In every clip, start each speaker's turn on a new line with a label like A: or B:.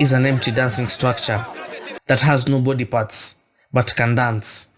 A: is an empty dancing structure that has no body parts but can dance.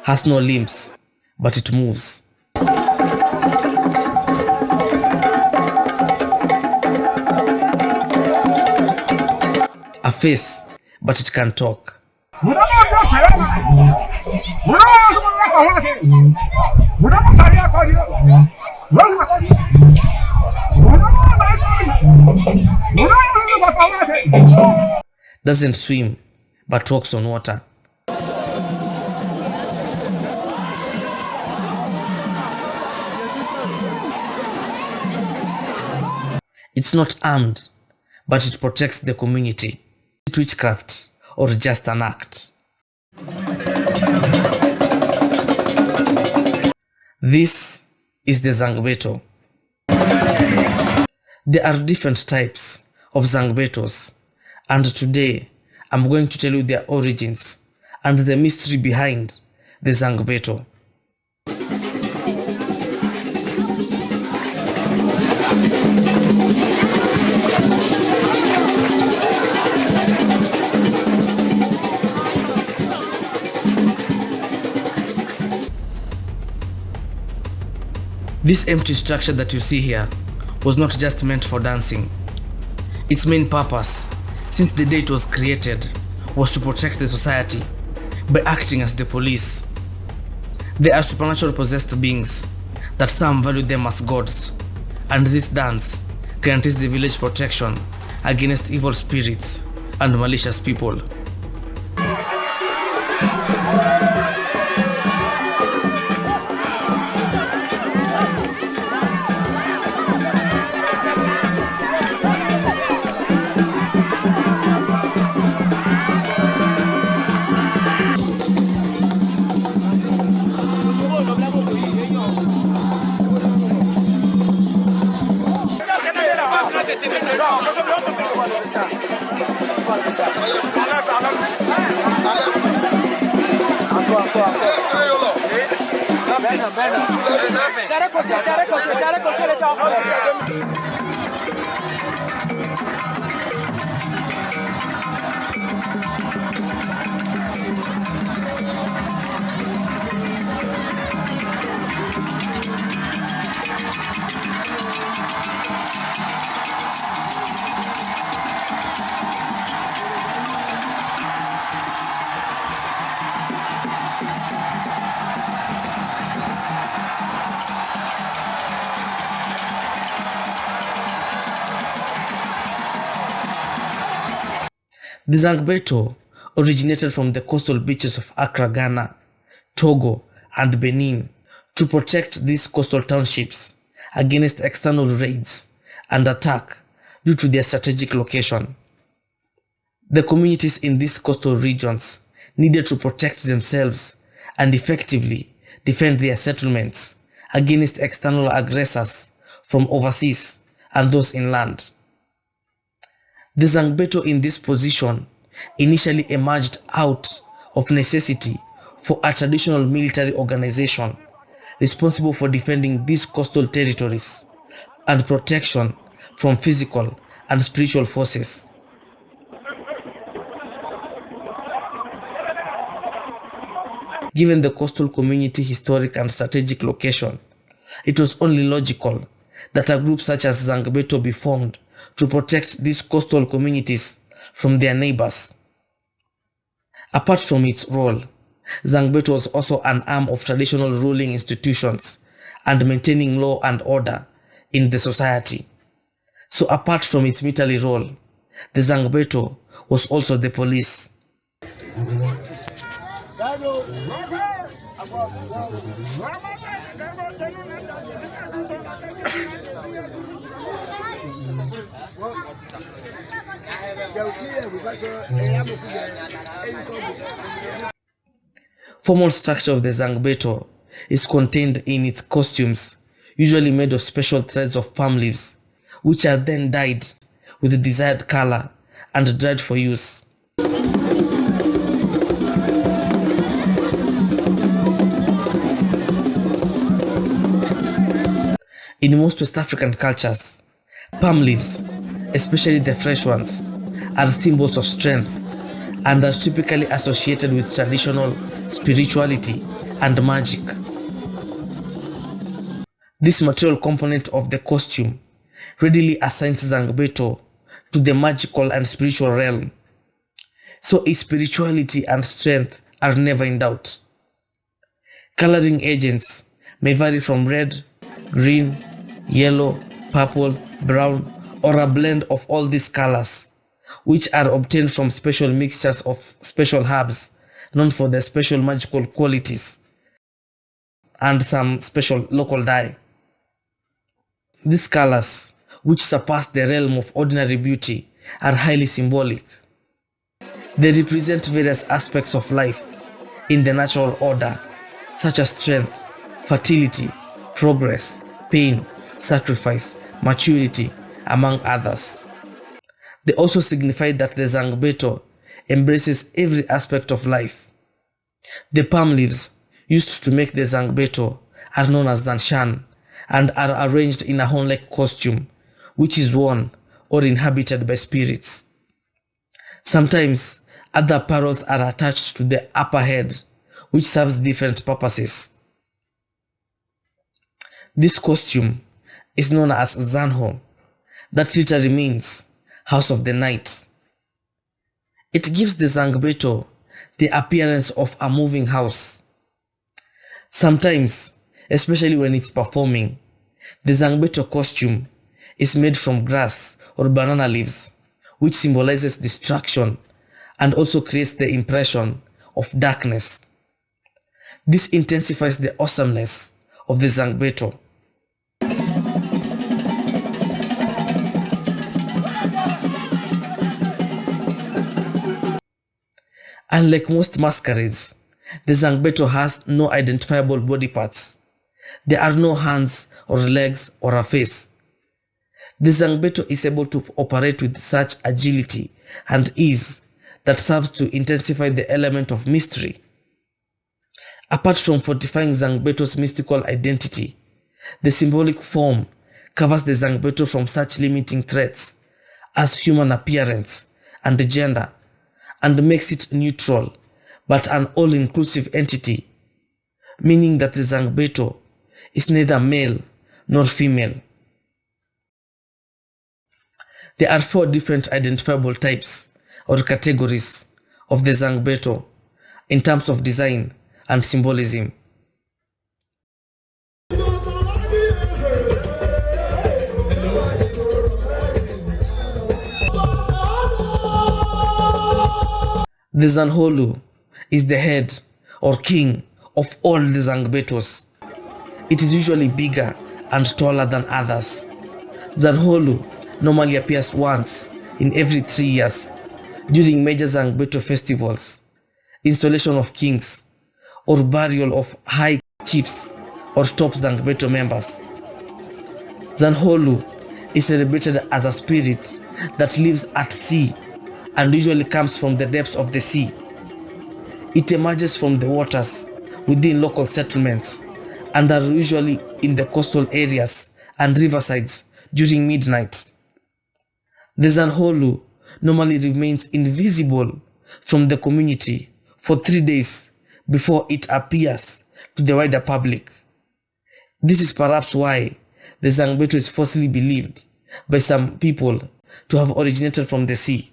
A: Has no limbs but it moves. A face but it can talk. Doesn't swim but walks on water. It's not armed, but it protects the community. It's witchcraft or just an act. This is the ZANGBETO. There are different types of ZANGBETOs, and today I'm going to tell you their origins and the mystery behind the ZANGBETO. This empty structure that you see here was not just meant for dancing. Its main purpose, since the day it was created, was to protect the society by acting as the police. They are supernatural possessed beings that some value them as gods, and this dance guarantees the village protection against evil spirits and malicious people. The ZANGBETO originated from the coastal beaches of Accra, Ghana, Togo, and Benin to protect these coastal townships against external raids and attack due to their strategic location. The communities in these coastal regions needed to protect themselves and effectively defend their settlements against external aggressors from overseas and those inland. The ZANGBETO in this position initially emerged out of necessity for a traditional military organization responsible for defending these coastal territories and protection from physical and spiritual forces. Given the coastal community historic and strategic location, it was only logical that a group such as ZANGBETO be formed to protect these coastal communities from their neighbors. Apart from its role, ZANGBETO was also an arm of traditional ruling institutions and maintaining law and order in the society. So apart from its military role, the ZANGBETO was also the police. Formal structure of the ZANGBETO is contained in its costumes, usually made of special threads of palm leaves, which are then dyed with the desired color and dried for use. In most West African cultures, palm leaves, especially the fresh ones, are symbols of strength and are typically associated with traditional spirituality and magic. This material component of the costume readily assigns Zangbeto to the magical and spiritual realm, so its spirituality and strength are never in doubt. Coloring agents may vary from red, green, yellow, purple, brown, or a blend of all these colors, which are obtained from special mixtures of special herbs known for their special magical qualities and some special local dye. These colors, which surpass the realm of ordinary beauty, are highly symbolic. They represent various aspects of life in the natural order, such as strength, fertility, progress, pain, sacrifice, maturity, among others. They also signify that the Zangbeto embraces every aspect of life. The palm leaves used to make the Zangbeto are known as Zanshan and are arranged in a horn-like costume, which is worn or inhabited by spirits. Sometimes, other apparels are attached to the upper head, which serves different purposes. This costume is known as Zan Holu, that literally means house of the night. It gives the Zangbeto the appearance of a moving house. Sometimes, especially when it's performing, the Zangbeto costume is made from grass or banana leaves, which symbolizes destruction and also creates the impression of darkness. This intensifies the awesomeness of the Zangbeto. Unlike most masquerades, the Zangbeto has no identifiable body parts. There are no hands or legs or a face. The Zangbeto is able to operate with such agility and ease that serves to intensify the element of mystery. Apart from fortifying Zangbeto's mystical identity, the symbolic form covers the Zangbeto from such limiting threats as human appearance and gender, and makes it neutral but an all-inclusive entity, meaning that the Zangbeto is neither male nor female. There are 4 different identifiable types or categories of the Zangbeto in terms of design and symbolism. The Zan Holu is the head or king of all the Zangbetos. It is usually bigger and taller than others. Zan Holu normally appears once in every 3 years during major Zangbeto festivals, installation of kings, or burial of high chiefs or top Zangbeto members. Zan Holu is celebrated as a spirit that lives at sea and usually comes from the depths of the sea. It emerges from the waters within local settlements and are usually in the coastal areas and riversides during midnight. The Zan Holu normally remains invisible from the community for 3 days before it appears to the wider public. This is perhaps why the Zangbeto is falsely believed by some people to have originated from the sea.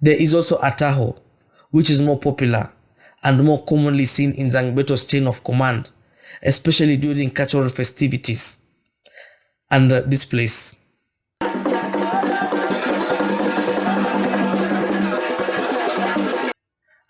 A: There is also Ataho, which is more popular and more commonly seen in Zangbeto's chain of command, especially during cultural festivities and displays.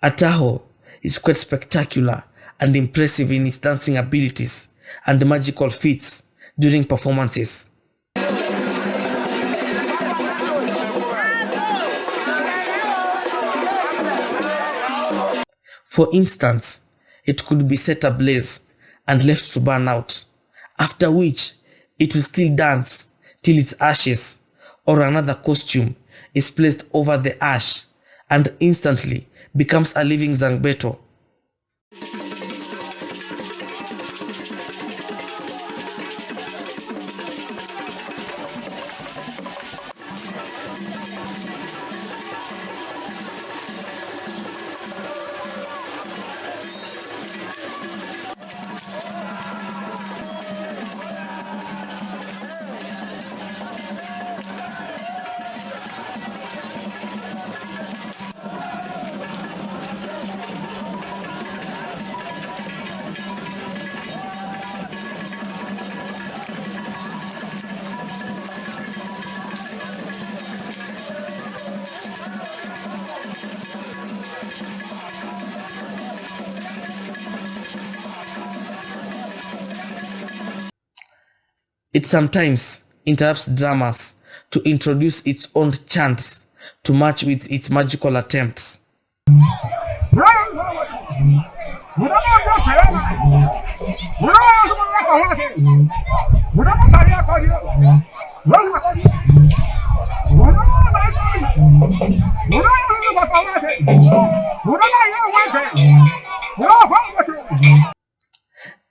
A: Ataho is quite spectacular and impressive in its dancing abilities and magical feats during performances. For instance, it could be set ablaze and left to burn out, after which it will still dance till its ashes or another costume is placed over the ash and instantly becomes a living Zangbeto. It sometimes interrupts dramas to introduce its own chants to match with its magical attempts.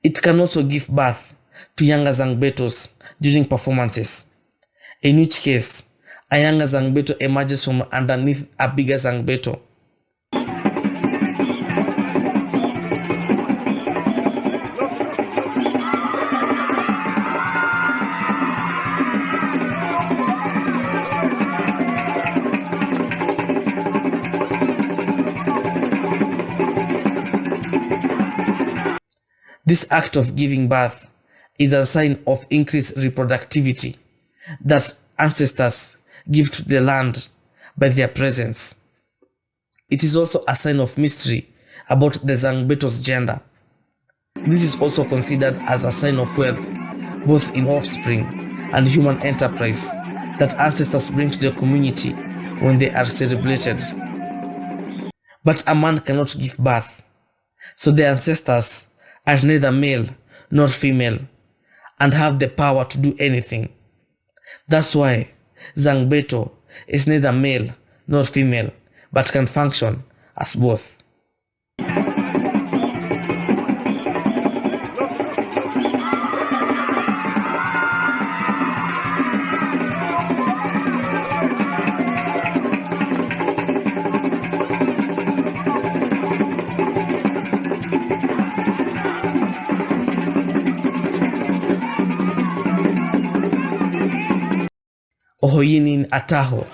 A: It can also give birth to younger Zangbetos during performances, in which case a younger Zangbeto emerges from underneath a bigger Zangbeto. This act of giving birth is a sign of increased reproductivity that ancestors give to the land by their presence. It is also a sign of mystery about the Zangbeto's gender. This is also considered as a sign of wealth, both in offspring and human enterprise, that ancestors bring to the community when they are celebrated. But a man cannot give birth, so the ancestors are neither male nor female and have the power to do anything. That's why Zangbeto is neither male nor female but can function as both. Ohoyinin Ataho.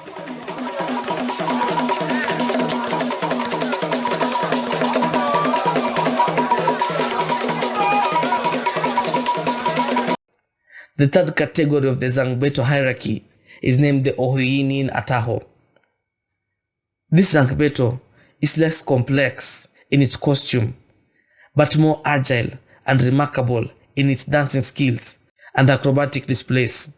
A: The third category of the Zangbeto hierarchy is named the Ohoyinin Ataho. This Zangbeto is less complex in its costume, but more agile and remarkable in its dancing skills and acrobatic displays.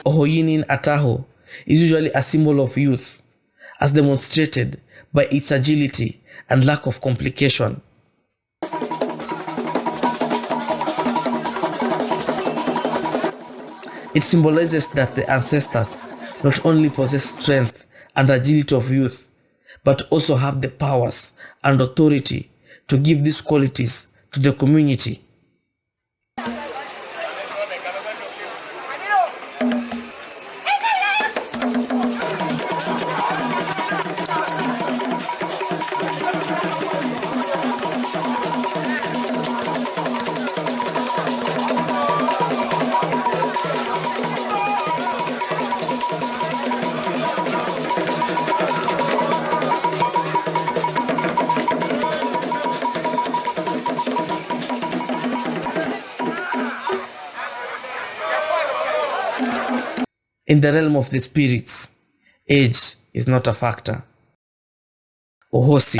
A: Ohoyinin Ataho is usually a symbol of youth, as demonstrated by its agility and lack of complication. It symbolizes that the ancestors not only possess strength and agility of youth, but also have the powers and authority to give these qualities to the community. In the realm of the spirits, age is not a factor. Ohosi.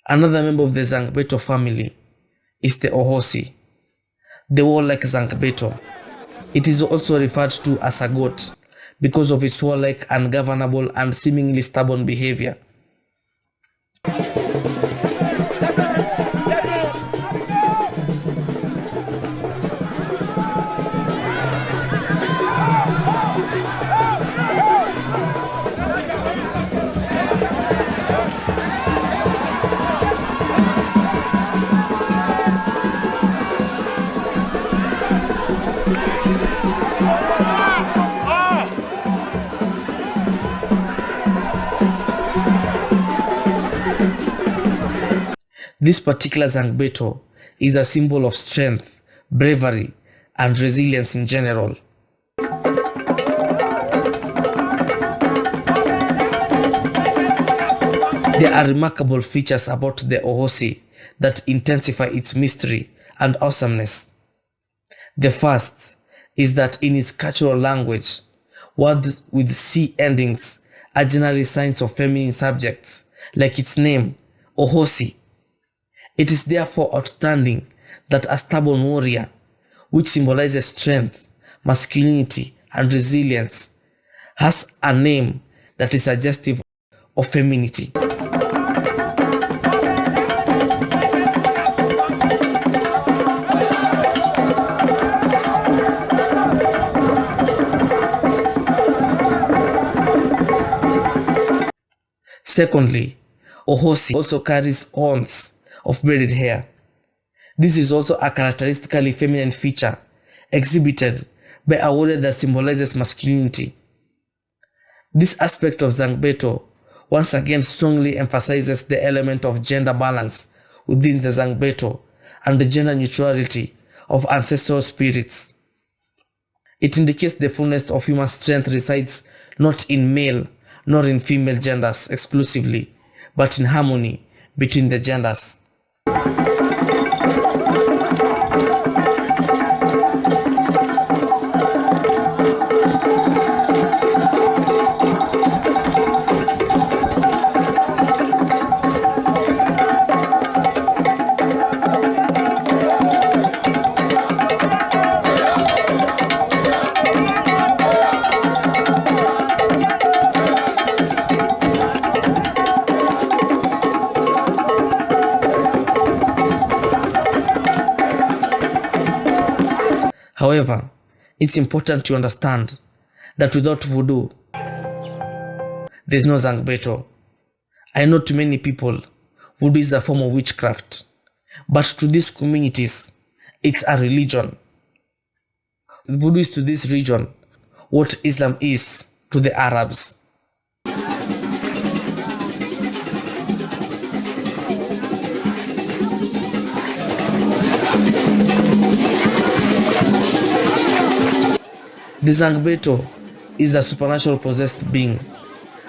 A: Another member of the ZANGBETO family is the Ohosi, the warlike ZANGBETO. It is also referred to as a goat because of its warlike, ungovernable, and seemingly stubborn behavior. This particular ZANGBETO is a symbol of strength, bravery, and resilience in general. There are remarkable features about the Ohosi that intensify its mystery and awesomeness. The first is that in its cultural language, words with C endings are generally signs of feminine subjects, like its name, Ohosi. It is therefore outstanding that a stubborn warrior, which symbolizes strength, masculinity, and resilience, has a name that is suggestive of femininity. Secondly, Ohosi also carries horns of braided hair. This is also a characteristically feminine feature exhibited by a warrior that symbolizes masculinity. This aspect of ZANGBETO once again strongly emphasizes the element of gender balance within the ZANGBETO and the gender neutrality of ancestral spirits. It indicates the fullness of human strength resides not in male nor in female genders exclusively, but in harmony between the genders. However, it's important to understand that without voodoo, there's no ZANGBETO. I know to many people, voodoo is a form of witchcraft, but to these communities, it's a religion. Voodoo is to this region what Islam is to the Arabs. The ZANGBETO is a supernatural possessed being,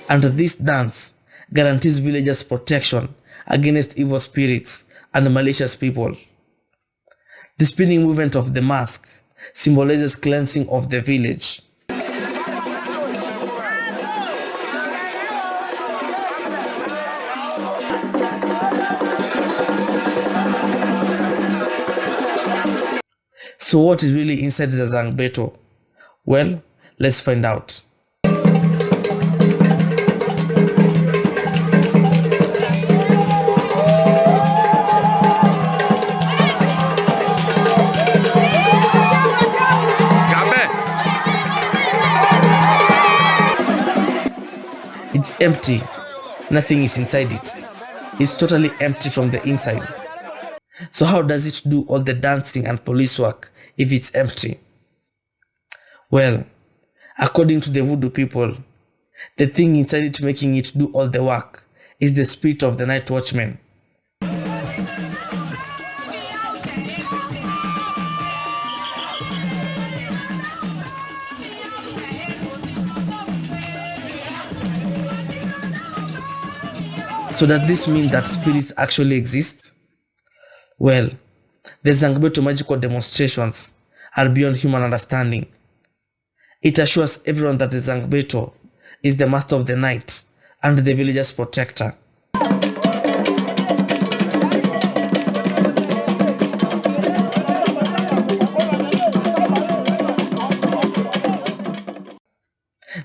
A: and this dance guarantees villagers protection against evil spirits and malicious people. The spinning movement of the mask symbolizes cleansing of the village. So what is really inside the ZANGBETO? Well, let's find out. It's empty. Nothing is inside it. It's totally empty from the inside. So how does it do all the dancing and police work if it's empty? Well, according to the voodoo people, the thing inside it making it do all the work is the spirit of the night watchman. So does this mean that spirits actually exist? Well, the ZANGBETO magical demonstrations are beyond human understanding. It assures everyone that the ZANGBETO is the master of the night and the villager's protector.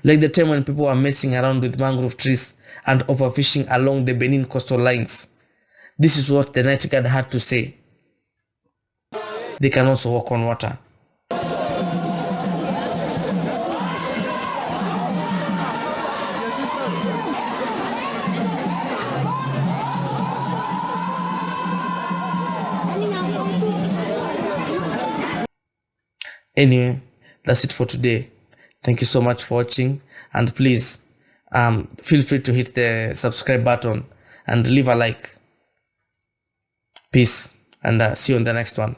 A: Like the time when people were messing around with mangrove trees and overfishing along the Benin coastal lines. This is what the night guard had to say. They can also walk on water. Anyway, that's it for today. Thank you so much for watching, and please feel free to hit the subscribe button and leave a like. Peace, and see you on the next one.